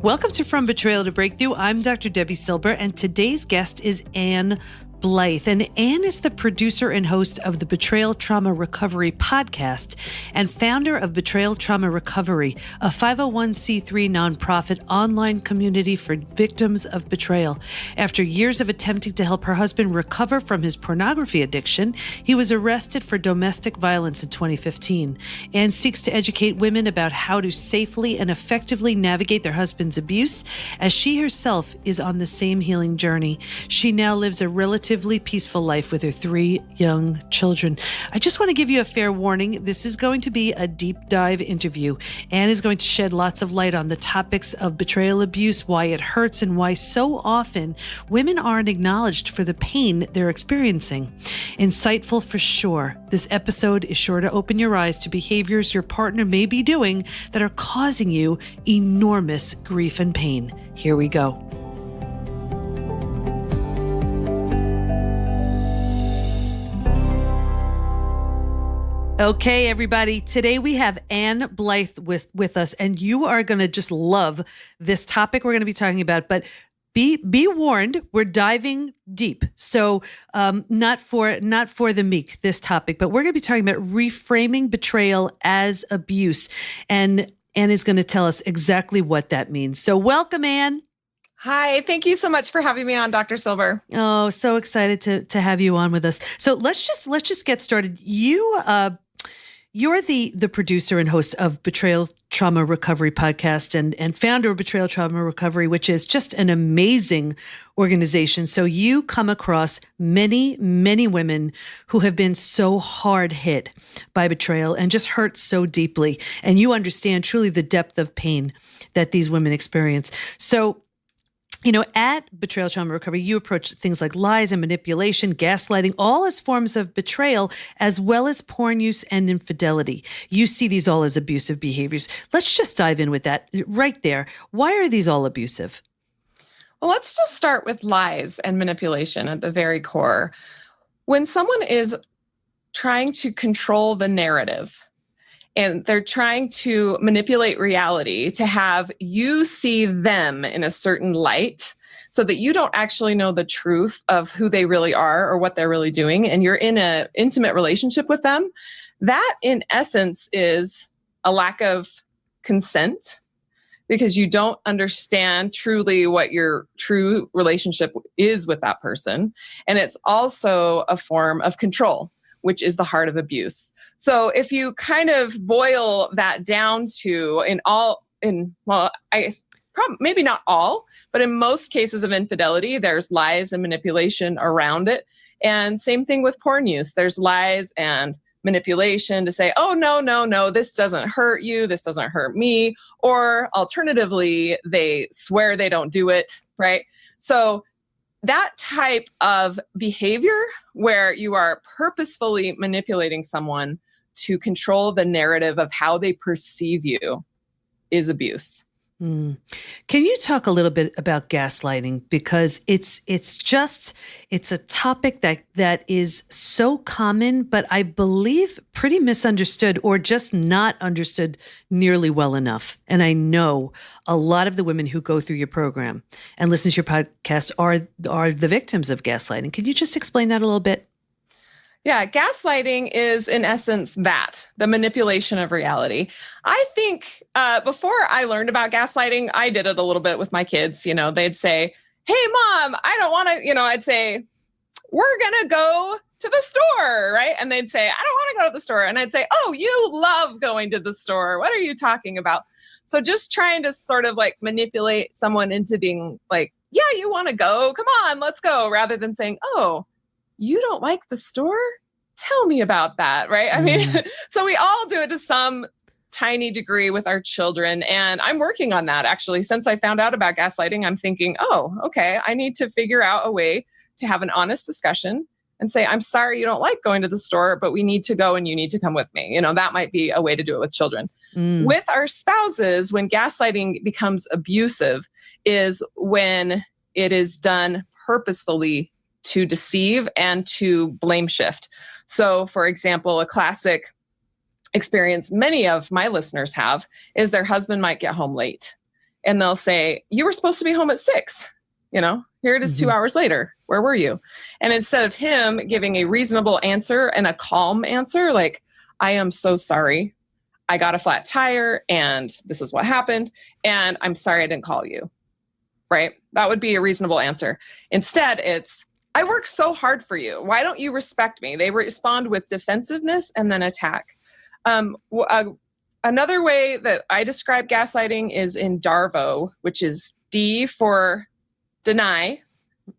Welcome to From Betrayal to Breakthrough. I'm Dr. Debi Silber, and today's guest is Blythe. And Anne is the producer and host of the Betrayal Trauma Recovery podcast and founder of Betrayal Trauma Recovery, a 501c3 nonprofit online community for victims of betrayal. After years of attempting to help her husband recover from his pornography addiction, he was arrested for domestic violence in 2015. Anne seeks to educate women about how to safely and effectively navigate their husband's abuse, as she herself is on the same healing journey. She now lives a relatively peaceful life with her 3 young children. I just want to give you a fair warning. This is going to be a deep dive interview. Anne is going to shed lots of light on the topics of betrayal abuse, why it hurts, and why so often women aren't acknowledged for the pain they're experiencing. Insightful for sure. This episode is sure to open your eyes to behaviors your partner may be doing that are causing you enormous grief and pain. Here we go. Okay, everybody. Today we have Anne Blythe with us, and you are going to just love this topic we're going to be talking about. But be warned, we're diving deep. So not for the meek, this topic, but we're going to be talking about reframing betrayal as abuse. And Anne is going to tell us exactly what that means. So welcome, Anne. Hi, thank you so much for having me on, Dr. Silber. Oh, so excited to have you on with us. So let's just get started. You're the producer and host of Betrayal Trauma Recovery podcast and founder of Betrayal Trauma Recovery, which is just an amazing organization. So you come across many, many women who have been so hard hit by betrayal and just hurt so deeply. And you understand truly the depth of pain that these women experience. So at Betrayal Trauma Recovery, you approach things like lies and manipulation, gaslighting, all as forms of betrayal, as well as porn use and infidelity. You see these all as abusive behaviors. Let's just dive in with that right there. Why are these all abusive? Well, let's just start with lies and manipulation at the very core. When someone is trying to control the narrative, and they're trying to manipulate reality to have you see them in a certain light so that you don't actually know the truth of who they really are or what they're really doing, and you're in an intimate relationship with them, that in essence is a lack of consent because you don't understand truly what your true relationship is with that person. And it's also a form of control, which is the heart of abuse. So if you kind of boil that down to maybe not all, but in most cases of infidelity, there's lies and manipulation around it. And same thing with porn use. There's lies and manipulation to say, oh, no, this doesn't hurt you. This doesn't hurt me. Or alternatively, they swear they don't do it, right? So that type of behavior where you are purposefully manipulating someone to control the narrative of how they perceive you is abuse. Can you talk a little bit about gaslighting? Because it's a topic that is so common, but I believe pretty misunderstood or just not understood nearly well enough. And I know a lot of the women who go through your program and listen to your podcast are the victims of gaslighting. Can you just explain that a little bit? Yeah, gaslighting is in essence the manipulation of reality. I think before I learned about gaslighting, I did it a little bit with my kids. They'd say, hey, Mom, I don't want to, I'd say, we're going to go to the store, right? And they'd say, I don't want to go to the store. And I'd say, oh, you love going to the store. What are you talking about? So just trying to sort of like manipulate someone into being like, yeah, you want to go? Come on, let's go. Rather than saying, oh, you don't like the store? Tell me about that, right? I mean, so we all do it to some tiny degree with our children. And I'm working on that actually. Since I found out about gaslighting, I'm thinking, oh, okay, I need to figure out a way to have an honest discussion and say, I'm sorry you don't like going to the store, but we need to go and you need to come with me. That might be a way to do it with children. With our spouses, when gaslighting becomes abusive is when it is done purposefully to deceive and to blame shift. So, for example, a classic experience many of my listeners have is their husband might get home late. And they'll say, you were supposed to be home at 6, here it is 2 hours later. Where were you? And instead of him giving a reasonable answer and a calm answer, like, I am so sorry. I got a flat tire and this is what happened. And I'm sorry I didn't call you. Right? That would be a reasonable answer. Instead, it's, I worked so hard for you. Why don't you respect me? They respond with defensiveness and then attack. Another way that I describe gaslighting is in DARVO, which is D for deny,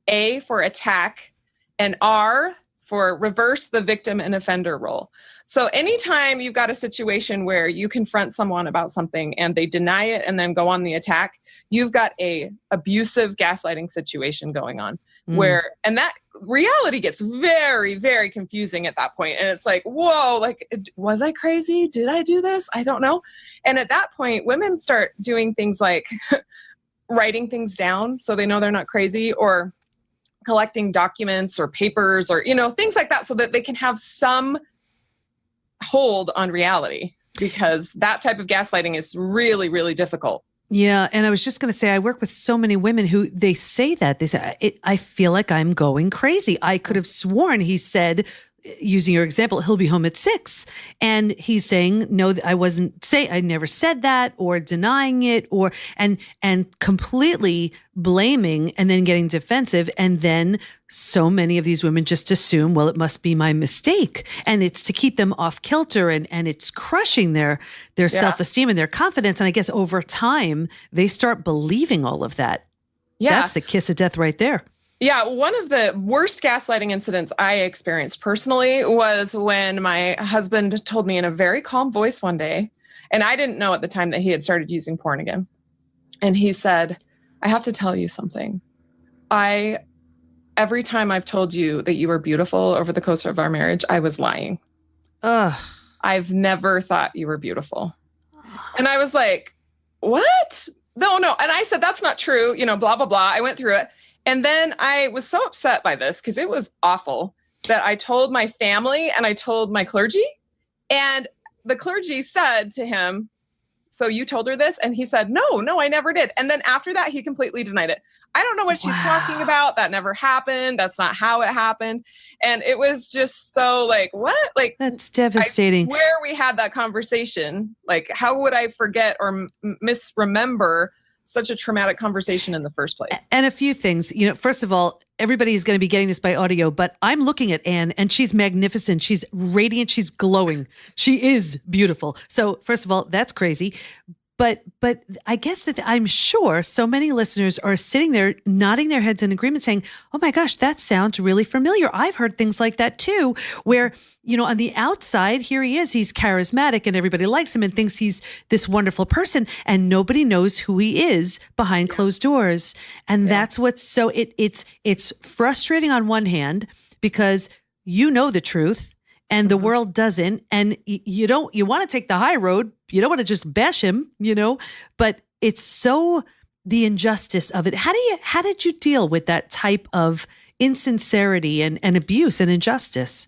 A for attack, and R for reverse the victim and offender role. So anytime you've got a situation where you confront someone about something and they deny it and then go on the attack, you've got a abusive gaslighting situation going on where, and that reality gets very, very confusing at that point. And it's like, whoa, like, was I crazy? Did I do this? I don't know. And at that point, women start doing things like writing things down so they know they're not crazy, or collecting documents or papers or, things like that, so that they can have some hold on reality, because that type of gaslighting is really, really difficult. Yeah. And I was just going to say, I work with so many women who they say that. They say, I feel like I'm going crazy. I could have sworn he said, using your example, he'll be home at 6. And he's saying, no, I never said that, or denying it, or, and completely blaming and then getting defensive. And then so many of these women just assume, well, it must be my mistake. And it's to keep them off kilter, and it's crushing their self-esteem and their confidence. And I guess over time, they start believing all of that. Yeah. That's the kiss of death right there. Yeah, one of the worst gaslighting incidents I experienced personally was when my husband told me in a very calm voice one day, and I didn't know at the time that he had started using porn again. And he said, I have to tell you something. Every time I've told you that you were beautiful over the course of our marriage, I was lying. Ugh. I've never thought you were beautiful. And I was like, what? No. And I said, that's not true. Blah, blah, blah. I went through it. And then I was so upset by this, because it was awful, that I told my family and I told my clergy. And the clergy said to him, so you told her this? And he said, no, I never did. And then after that, he completely denied it. I don't know what she's talking about. That never happened. That's not how it happened. And it was just so like, what? Like, that's devastating. Where we had that conversation, like, how would I forget or misremember such a traumatic conversation in the first place? And a few things, first of all, everybody is going to be getting this by audio, but I'm looking at Anne and she's magnificent. She's radiant. She's glowing. She is beautiful. So first of all, that's crazy. But I guess that I'm sure so many listeners are sitting there nodding their heads in agreement saying, oh my gosh, that sounds really familiar. I've heard things like that too, where, on the outside, here he is, he's charismatic and everybody likes him and thinks he's this wonderful person, and nobody knows who he is behind closed doors. And that's what's so, it's frustrating on one hand, because you know the truth and the world doesn't, and you want to take the high road. You don't want to just bash him, but it's so the injustice of it. How did you deal with that type of insincerity and abuse and injustice?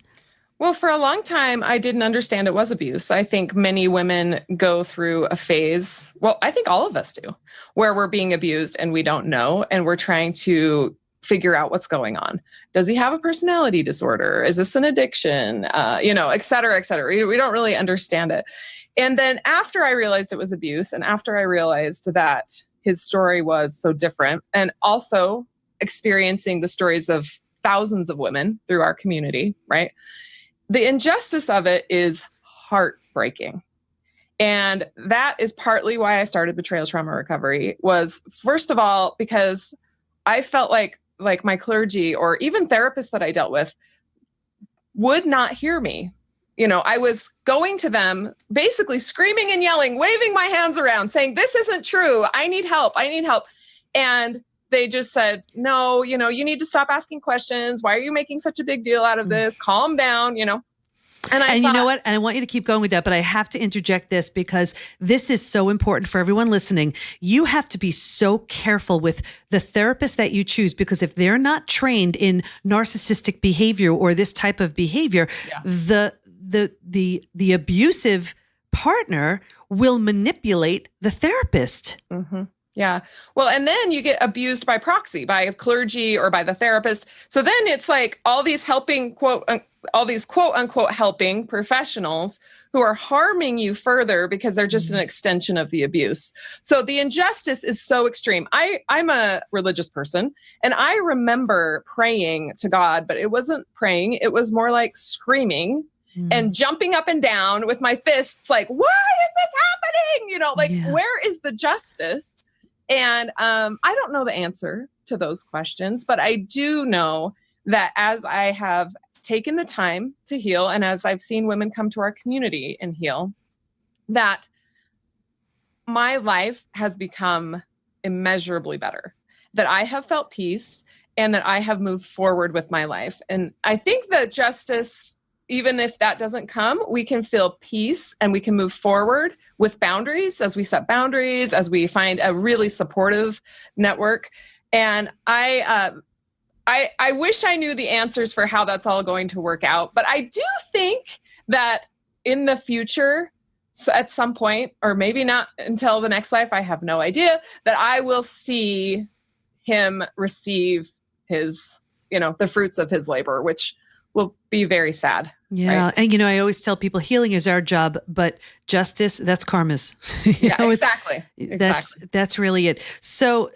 Well, for a long time, I didn't understand it was abuse. I think many women go through a phase, well, I think all of us do, where we're being abused and we don't know, and we're trying to figure out what's going on. Does he have a personality disorder? Is this an addiction? Et cetera, et cetera. We don't really understand it. And then after I realized it was abuse, and after I realized that his story was so different, and also experiencing the stories of thousands of women through our community, right? The injustice of it is heartbreaking. And that is partly why I started Betrayal Trauma Recovery, was first of all, because I felt like my clergy or even therapists that I dealt with would not hear me. I was going to them basically screaming and yelling, waving my hands around, saying, this isn't true. I need help. And they just said, no, you need to stop asking questions. Why are you making such a big deal out of this? Calm down, And you know what? And I want you to keep going with that, but I have to interject this because this is so important for everyone listening. You have to be so careful with the therapist that you choose, because if they're not trained in narcissistic behavior or this type of behavior, the abusive partner will manipulate the therapist. Mm-hmm. Yeah. Well, and then you get abused by proxy, by clergy or by the therapist. So then it's like all these quote unquote helping professionals who are harming you further because they're just an extension of the abuse. So the injustice is so extreme. I'm a religious person, and I remember praying to God, but it wasn't praying. It was more like screaming and jumping up and down with my fists, like, why is this happening? Where is the justice? And I don't know the answer to those questions, but I do know that as I have taken the time to heal, and as I've seen women come to our community and heal, that my life has become immeasurably better, that I have felt peace, and that I have moved forward with my life. And I think that justice, even if that doesn't come, we can feel peace and we can move forward with boundaries as we set boundaries, as we find a really supportive network. And I wish I knew the answers for how that's all going to work out. But I do think that in the future, so at some point, or maybe not until the next life, I have no idea, that I will see him receive his, the fruits of his labor, which will be very sad. Yeah. Right? And, I always tell people healing is our job, but justice, that's karma's. Exactly. That's really it. So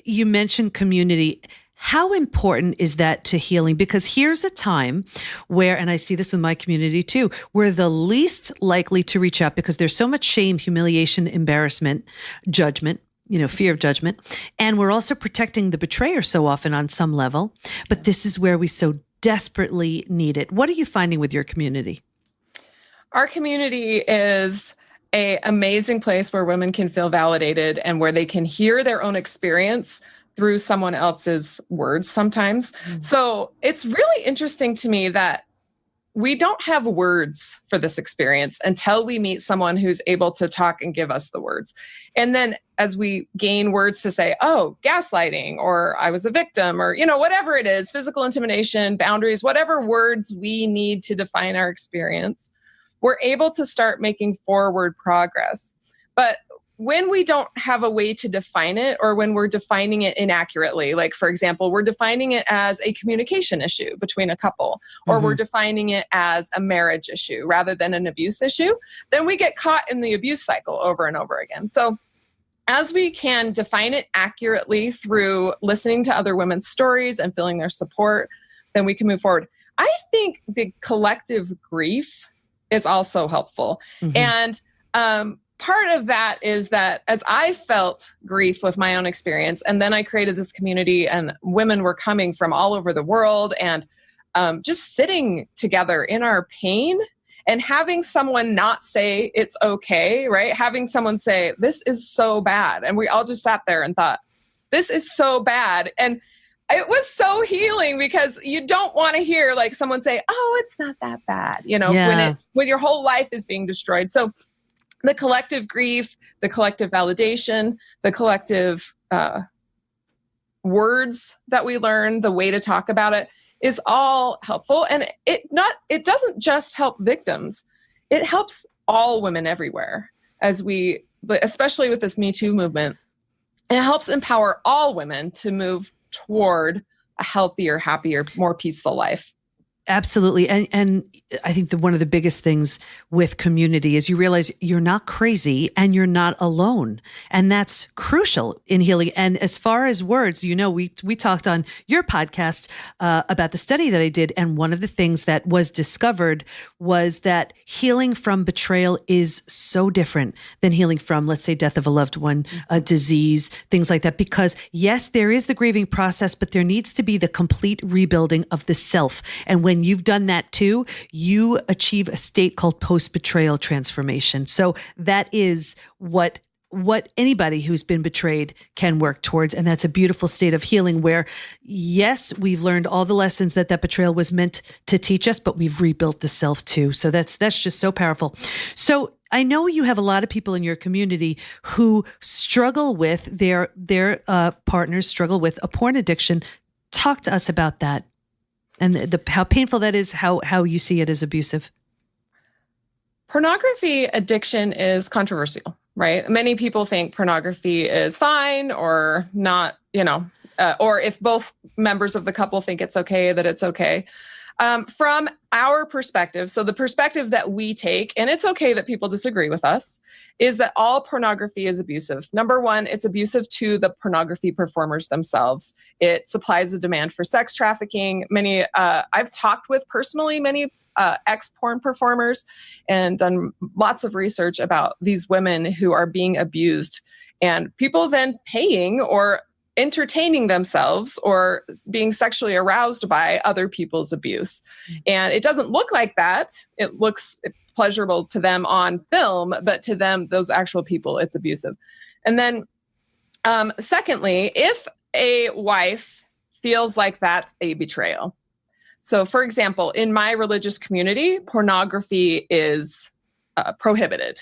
you mentioned community. How important is that to healing? Because here's a time where, and I see this in my community too, we're the least likely to reach out because there's so much shame, humiliation, embarrassment, judgment, fear of judgment. And we're also protecting the betrayer so often on some level. But this is where we so desperately need it. What are you finding with your community? Our community is an amazing place where women can feel validated and where they can hear their own experience through someone else's words sometimes. So it's really interesting to me that we don't have words for this experience until we meet someone who's able to talk and give us the words. And then as we gain words to say, oh, gaslighting, or I was a victim, or, whatever it is, physical intimidation, boundaries, whatever words we need to define our experience, we're able to start making forward progress. But when we don't have a way to define it, or when we're defining it inaccurately, like, for example, we're defining it as a communication issue between a couple, or we're defining it as a marriage issue rather than an abuse issue, then we get caught in the abuse cycle over and over again. So as we can define it accurately through listening to other women's stories and feeling their support, then we can move forward. I think the collective grief is also helpful. And part of that is that as I felt grief with my own experience, and then I created this community, and women were coming from all over the world, and just sitting together in our pain and having someone not say it's okay, right? Having someone say, this is so bad. And we all just sat there and thought, this is so bad. And it was so healing, because you don't want to hear like someone say, oh, it's not that bad, when your whole life is being destroyed. So the collective grief, the collective validation, the collective words that we learn, the way to talk about it is all helpful. And it doesn't just help victims. It helps all women everywhere, especially with this Me Too movement. It helps empower all women to move toward a healthier, happier, more peaceful life. Absolutely. And I think one of the biggest things with community is you realize you're not crazy and you're not alone. And that's crucial in healing. And as far as words, we talked on your podcast about the study that I did. And one of the things that was discovered was that healing from betrayal is so different than healing from, let's say, death of a loved one, a disease, things like that. Because yes, there is the grieving process, but there needs to be the complete rebuilding of the self. And when you've done that too, you achieve a state called post-betrayal transformation. So that is what anybody who's been betrayed can work towards. And that's a beautiful state of healing where, yes, we've learned all the lessons that betrayal was meant to teach us, but we've rebuilt the self too. So that's just so powerful. So I know you have a lot of people in your community who struggle with their partners struggle with a porn addiction. Talk to us about that. And how painful that is, how you see it as abusive. Pornography addiction is controversial. right? Many people think pornography is fine or not, or if both members of the couple think it's okay, that it's okay. From our perspective, so the perspective that we take, and it's okay that people disagree with us, is that all pornography is abusive. Number one, it's abusive to the pornography performers themselves. It supplies a demand for sex trafficking. I've talked with personally many ex-porn performers and done lots of research about these women who are being abused, and people then paying or entertaining themselves or being sexually aroused by other people's abuse. And it doesn't look like that. It looks pleasurable to them on film, but to them, those actual people, it's abusive. And then secondly, if a wife feels like that's a betrayal. So for example, in my religious community, pornography is prohibited.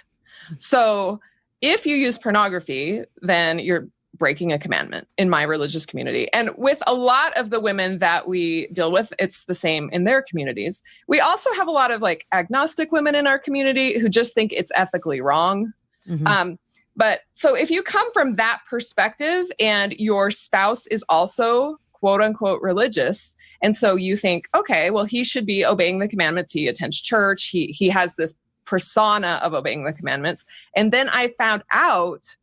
So if you use pornography, then you're breaking a commandment in my religious community. And with a lot of the women that we deal with, it's the same in their communities. We also have a lot of like agnostic women in our community who just think it's ethically wrong. Mm-hmm. But so if you come from that perspective and your spouse is also quote unquote religious, and so you think, okay, well, he should be obeying the commandments. He attends church. He has this persona of obeying the commandments. And then I found out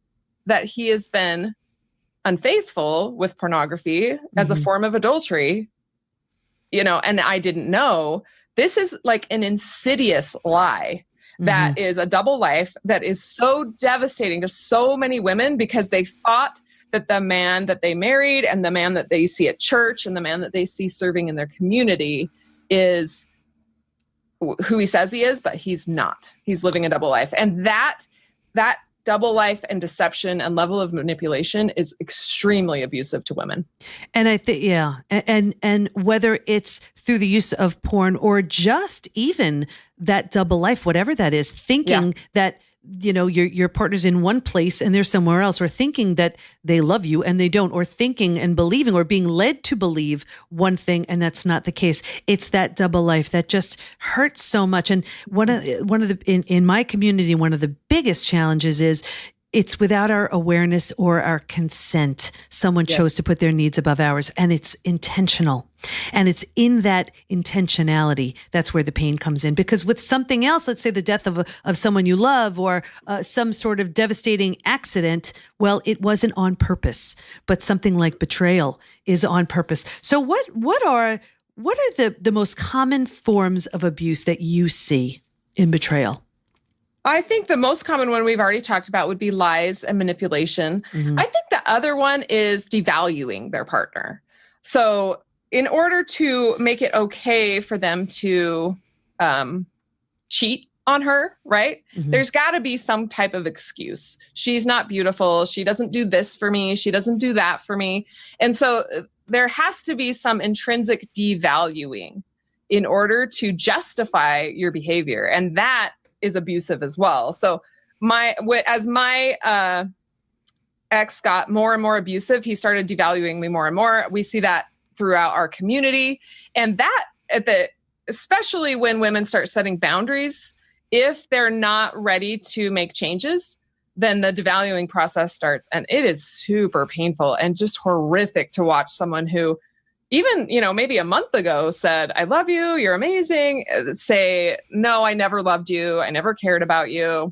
that he has been unfaithful with pornography as a form of adultery, and I didn't know. This is like an insidious lie that is a double life that is so devastating to so many women because they thought that the man that they married and the man that they see at church and the man that they see serving in their community is who he says he is, but he's not. He's living a double life. And that double life and deception and level of manipulation is extremely abusive to women. And I think, yeah. And whether it's through the use of porn or just even that double life, whatever that is, thinking that, your partner's in one place and they're somewhere else, or thinking that they love you and they don't, or thinking and believing or being led to believe one thing and that's not the case. It's that double life that just hurts so much. And one of the in my community, one of the biggest challenges is it's without our awareness or our consent. Someone chose to put their needs above ours, and it's intentional. And it's in that intentionality that's where the pain comes in. Because with something else, let's say the death of someone you love or some sort of devastating accident, well, it wasn't on purpose. But something like betrayal is on purpose. So what are the most common forms of abuse that you see in betrayal? I think the most common one we've already talked about would be lies and manipulation. I think the other one is devaluing their partner. So in order to make it okay for them to cheat on her, right? There's got to be some type of excuse. She's not beautiful. She doesn't do this for me. She doesn't do that for me. And so there has to be some intrinsic devaluing in order to justify your behavior. And that is abusive as well. So as my ex got more and more abusive, he started devaluing me more and more. We see that throughout our community. And that especially when women start setting boundaries, if they're not ready to make changes, then the devaluing process starts. And it is super painful and just horrific to watch someone who even, maybe a month ago said, I love you, you're amazing, say, no, I never loved you, I never cared about you.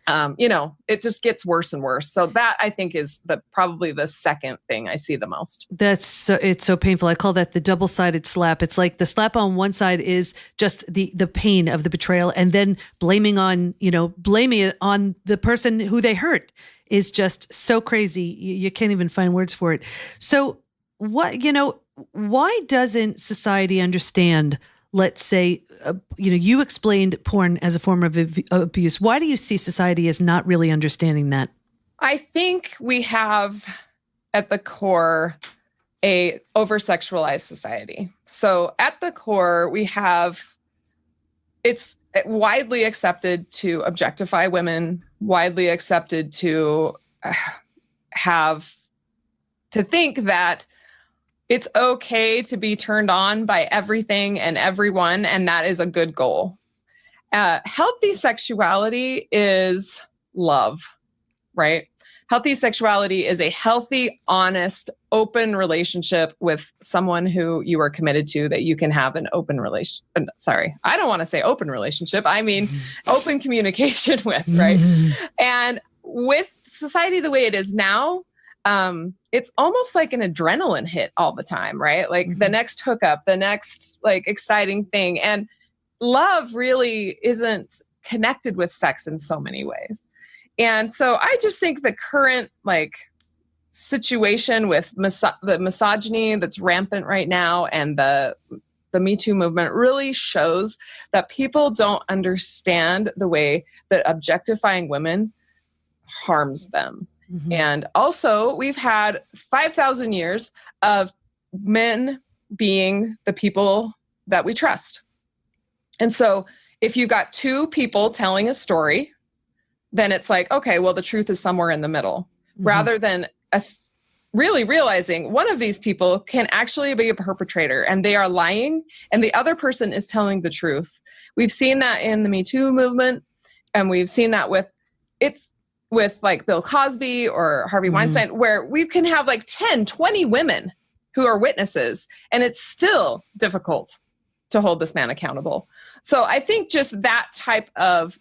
It just gets worse and worse. So that I think is probably the second thing I see the most. It's so painful. I call that the double-sided slap. It's like the slap on one side is just the pain of the betrayal, and then blaming it on the person who they hurt is just so crazy. You can't even find words for it. So why doesn't society understand, let's say, you explained porn as a form of abuse. Why do you see society as not really understanding that? I think we have at the core a oversexualized society. So at the core, it's widely accepted to objectify women, widely accepted to think that it's okay to be turned on by everything and everyone, and that is a good goal. Healthy sexuality is love, right? Healthy sexuality is a healthy, honest, open relationship with someone who you are committed to, that you can have an open relation. Sorry, I don't want to say open relationship. I mean, open communication with, right? And with society the way it is now, it's almost like an adrenaline hit all the time, right? Like the next hookup, the next like exciting thing. And love really isn't connected with sex in so many ways. And so I just think the current like situation with the misogyny that's rampant right now and the Me Too movement really shows that people don't understand the way that objectifying women harms them. And also we've had 5,000 years of men being the people that we trust. And so if you got two people telling a story, then it's like, okay, well, the truth is somewhere in the middle, rather than us really realizing one of these people can actually be a perpetrator and they are lying and the other person is telling the truth. We've seen that in the Me Too movement, and we've seen that with like Bill Cosby or Harvey Weinstein, where we can have like 10, 20 women who are witnesses, and it's still difficult to hold this man accountable. So I think just that type of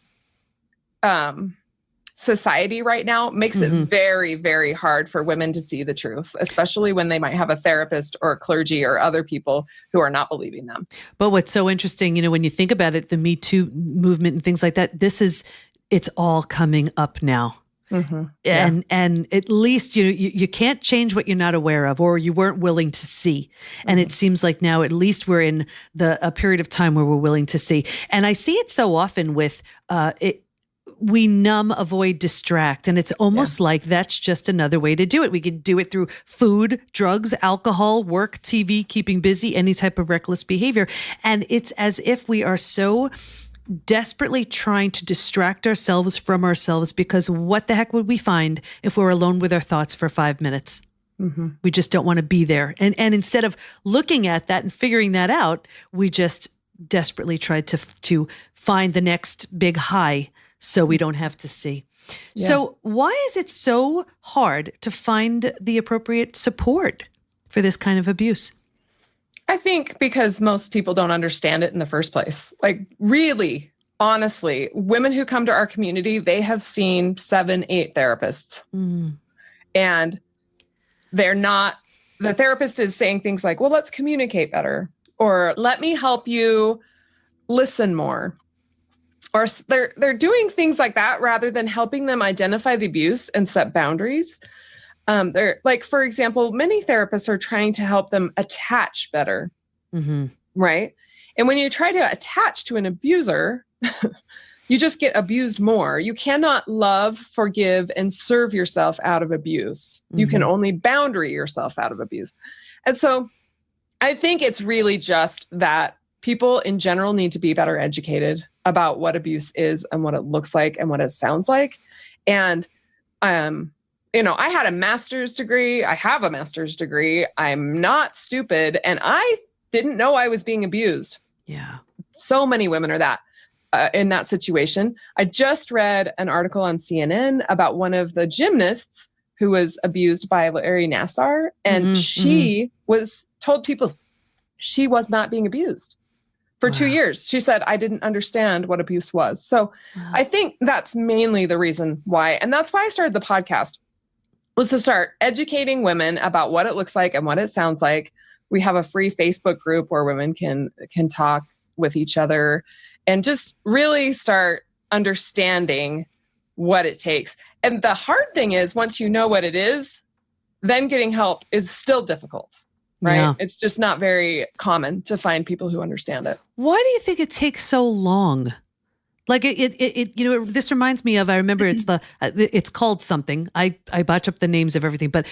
society right now makes it very, very hard for women to see the truth, especially when they might have a therapist or a clergy or other people who are not believing them. But what's so interesting, you know, when you think about it, the Me Too movement and things like that, it's all coming up now. And at least, you know, you can't change what you're not aware of or you weren't willing to see. And it seems like now at least we're in a period of time where we're willing to see. And I see it so often with we numb, avoid, distract. And it's almost like that's just another way to do it. We could do it through food, drugs, alcohol, work, TV, keeping busy, any type of reckless behavior. And it's as if we are so desperately trying to distract ourselves from ourselves, because what the heck would we find if we're alone with our thoughts for 5 minutes? We just don't want to be there. And instead of looking at that and figuring that out, we just desperately try to find the next big high so we don't have to see. So why is it so hard to find the appropriate support for this kind of abuse? I think because most people don't understand it in the first place. Like really, honestly, women who come to our community, they have seen 7, 8 therapists. And the therapist is saying things like, well, let's communicate better, or let me help you listen more. Or they're doing things like that rather than helping them identify the abuse and set boundaries. They're like, for example, many therapists are trying to help them attach better, right? And when you try to attach to an abuser, you just get abused more. You cannot love, forgive, and serve yourself out of abuse. You can only boundary yourself out of abuse. And so I think it's really just that people in general need to be better educated about what abuse is and what it looks like and what it sounds like. And, you know, I had a master's degree. I have a master's degree. I'm not stupid. And I didn't know I was being abused. Yeah. So many women are in that situation. I just read an article on CNN about one of the gymnasts who was abused by Larry Nassar. And she was told people she was not being abused. For 2 years, she said, I didn't understand what abuse was. So I think that's mainly the reason why. And that's why I started the podcast, was to start educating women about what it looks like and what it sounds like. We have a free Facebook group where women can talk with each other and just really start understanding what it takes. And the hard thing is, once you know what it is, then getting help is still difficult. Right. Yeah. It's just not very common to find people who understand it. Why do you think it takes so long? Like it you know, this reminds me of, I remember it's called something. I botch up the names of everything, but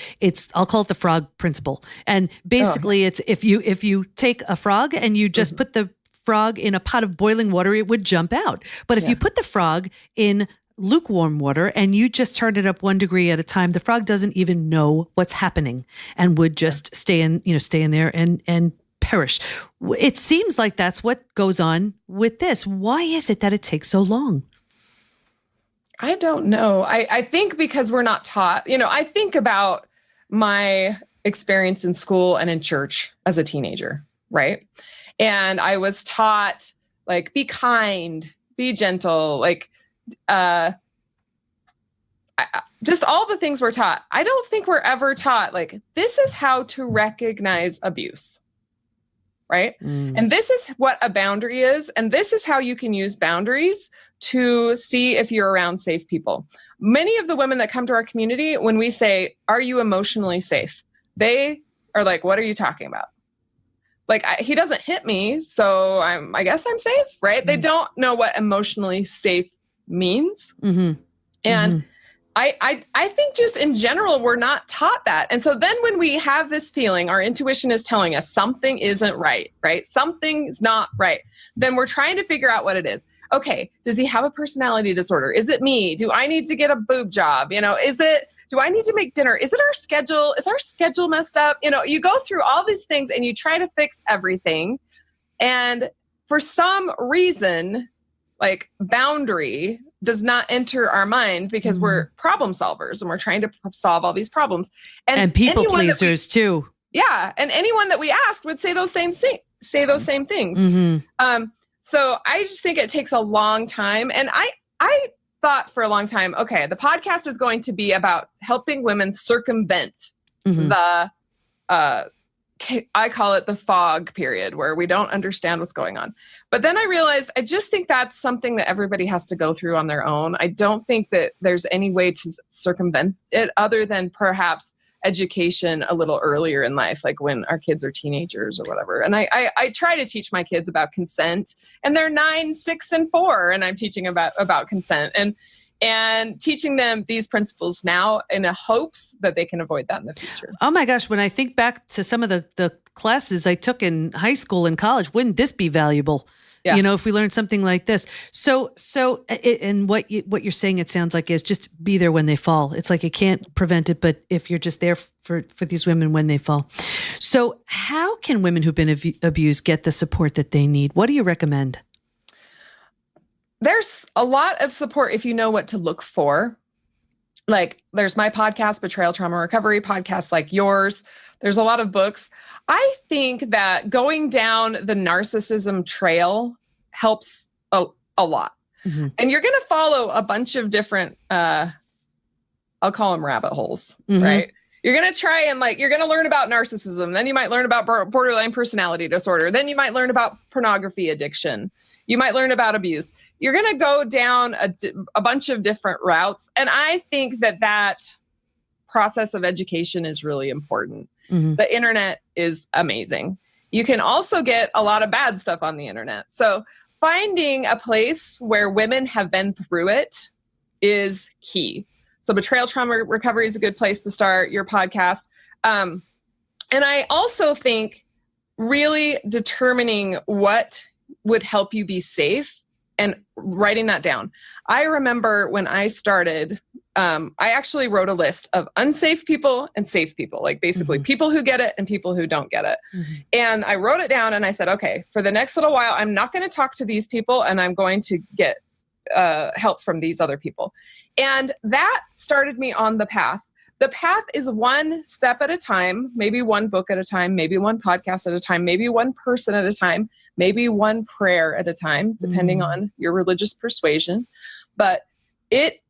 I'll call it the frog principle. And basically it's if you take a frog and you just put the frog in a pot of boiling water, it would jump out. But if you put the frog in lukewarm water and you just turn it up 1 degree at a time, the frog doesn't even know what's happening and would just stay in there and perish. It seems like that's what goes on with this. Why is it that it takes so long? I don't know. I think because we're not taught, I think about my experience in school and in church as a teenager, right? And I was taught like, be kind, be gentle, like, just all the things we're taught. I don't think we're ever taught like, this is how to recognize abuse, right? And this is what a boundary is. And this is how you can use boundaries to see if you're around safe people. Many of the women that come to our community, when we say, are you emotionally safe? They are like, what are you talking about? Like, he doesn't hit me, so I guess I'm safe, right? They don't know what emotionally safe means. And I think just in general, we're not taught that. And so then when we have this feeling, our intuition is telling us something isn't right? Something's not right. Then we're trying to figure out what it is. Okay, does he have a personality disorder? Is it me? Do I need to get a boob job? Do I need to make dinner? Is it our schedule? Is our schedule messed up? You go through all these things and you try to fix everything. And for some reason, like boundary does not enter our mind because we're problem solvers and we're trying to solve all these problems. And people pleasers too. Yeah. And anyone that we asked would say those same things. So I just think it takes a long time. And I thought for a long time, okay, the podcast is going to be about helping women circumvent the, I call it the fog period, where we don't understand what's going on. But then I realized, I just think that's something that everybody has to go through on their own. I don't think that there's any way to circumvent it other than perhaps education a little earlier in life, like when our kids are teenagers or whatever. And I try to teach my kids about consent, and they're 9, 6, and 4, and I'm teaching about consent and teaching them these principles now in a hopes that they can avoid that in the future. Oh my gosh, when I think back to some of the classes I took in high school and college, wouldn't this be valuable? Yeah. If we learned something like this. And what you're saying, it sounds like, is just be there when they fall. It's like you can't prevent it, but if you're just there for these women when they fall. So how can women who've been abused get the support that they need? What do you recommend? There's a lot of support if you know what to look for. Like, there's my podcast, Betrayal Trauma Recovery, podcasts like yours. There's a lot of books. I think that going down the narcissism trail helps a lot. And you're going to follow a bunch of different, I'll call them rabbit holes, right? You're going to try and you're going to learn about narcissism. Then you might learn about borderline personality disorder. Then you might learn about pornography addiction. You might learn about abuse. You're going to go down a bunch of different routes. And I think that process of education is really important. The internet is amazing. You can also get a lot of bad stuff on the internet. So finding a place where women have been through it is key. So Betrayal Trauma Recovery is a good place to start your podcast. And I also think really determining what would help you be safe and writing that down. I remember when I started, I actually wrote a list of unsafe people and safe people, like basically people who get it and people who don't get it. And I wrote it down and I said, okay, for the next little while, I'm not going to talk to these people and I'm going to get help from these other people. And that started me on the path. The path is one step at a time, maybe one book at a time, maybe one podcast at a time, maybe one person at a time, maybe one prayer at a time, depending on your religious persuasion. But it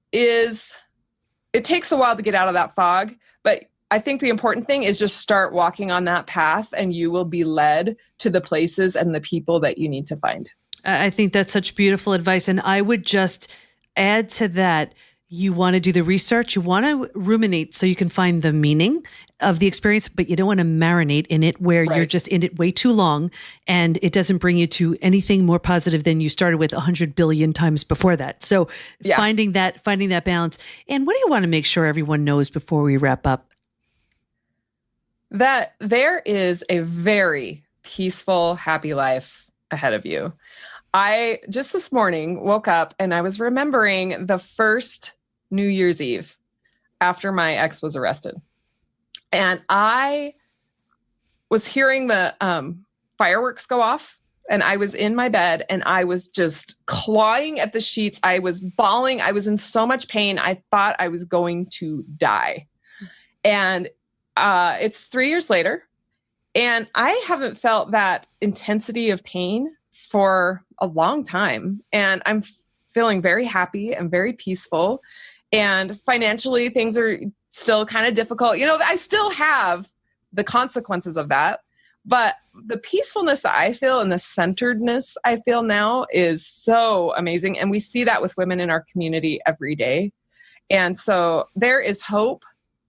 takes a while to get out of that fog. But I think the important thing is just start walking on that path and you will be led to the places and the people that you need to find. I think that's such beautiful advice. And I would just add to that, you want to do the research, you want to ruminate so you can find the meaning of the experience, but you don't want to marinate in it where you're just in it way too long and it doesn't bring you to anything more positive than you started with 100 billion times before that. So finding that balance. And what do you want to make sure everyone knows before we wrap up? That there is a very peaceful, happy life ahead of you. I just this morning woke up and I was remembering the first New Year's Eve after my ex was arrested. And I was hearing the fireworks go off and I was in my bed and I was just clawing at the sheets. I was bawling. I was in so much pain. I thought I was going to die. And it's 3 years later, and I haven't felt that intensity of pain for a long time. And I'm feeling very happy and very peaceful. And financially, things are still kind of difficult. I still have the consequences of that. But the peacefulness that I feel and the centeredness I feel now is so amazing. And we see that with women in our community every day. And so there is hope.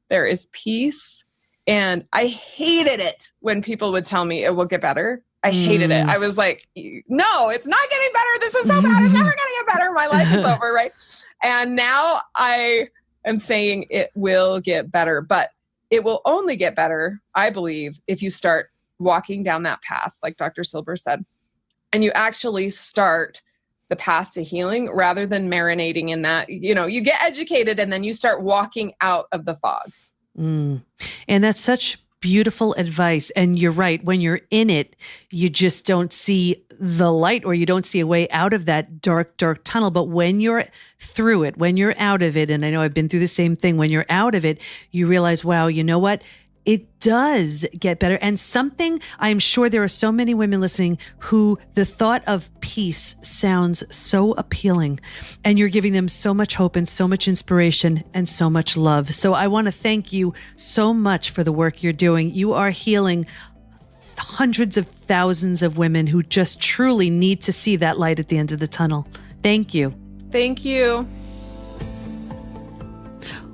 There is peace. And I hated it when people would tell me it will get better. I hated it. I was like, no, it's not getting better. This is so bad. It's never going to get better. My life is over, right? And now I am saying it will get better, but it will only get better, I believe, if you start walking down that path, like Dr. Silber said, and you actually start the path to healing rather than marinating in that. You get educated and then you start walking out of the fog. And that's such beautiful advice. And you're right. When you're in it, you just don't see the light, or you don't see a way out of that dark, dark tunnel. But when you're through it, when you're out of it, and I know I've been through the same thing, when you're out of it, you realize, wow, you know what? It does get better. And something, I'm sure there are so many women listening who the thought of peace sounds so appealing, and you're giving them so much hope and so much inspiration and so much love. So I want to thank you so much for the work you're doing. You are healing hundreds of thousands of women who just truly need to see that light at the end of the tunnel. Thank you. Thank you.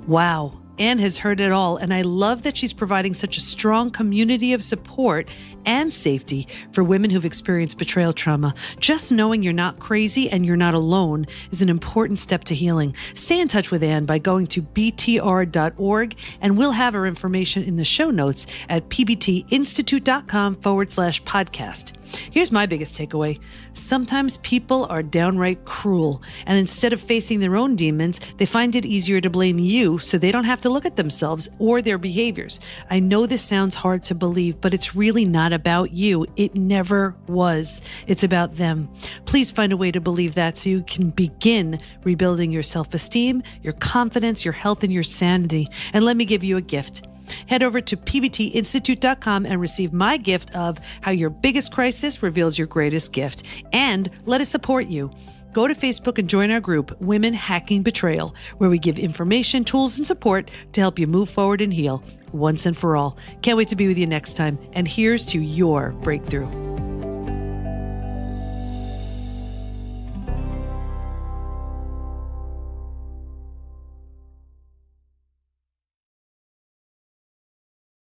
Wow. Anne has heard it all, and I love that she's providing such a strong community of support and safety for women who've experienced betrayal trauma. Just knowing you're not crazy and you're not alone is an important step to healing. Stay in touch with Anne by going to btr.org, and we'll have her information in the show notes at pbtinstitute.com/podcast. Here's my biggest takeaway. Sometimes people are downright cruel, and instead of facing their own demons, they find it easier to blame you so they don't have to look at themselves or their behaviors. I know this sounds hard to believe, but it's really not about you. It never was. It's about them. Please find a way to believe that so you can begin rebuilding your self-esteem, your confidence, your health, and your sanity. And let me give you a gift. Head over to pbtinstitute.com and receive my gift of How Your Biggest Crisis Reveals Your Greatest Gift. And let us support you. Go to Facebook and join our group, Women Hacking Betrayal, where we give information, tools, and support to help you move forward and heal once and for all. Can't wait to be with you next time. And here's to your breakthrough.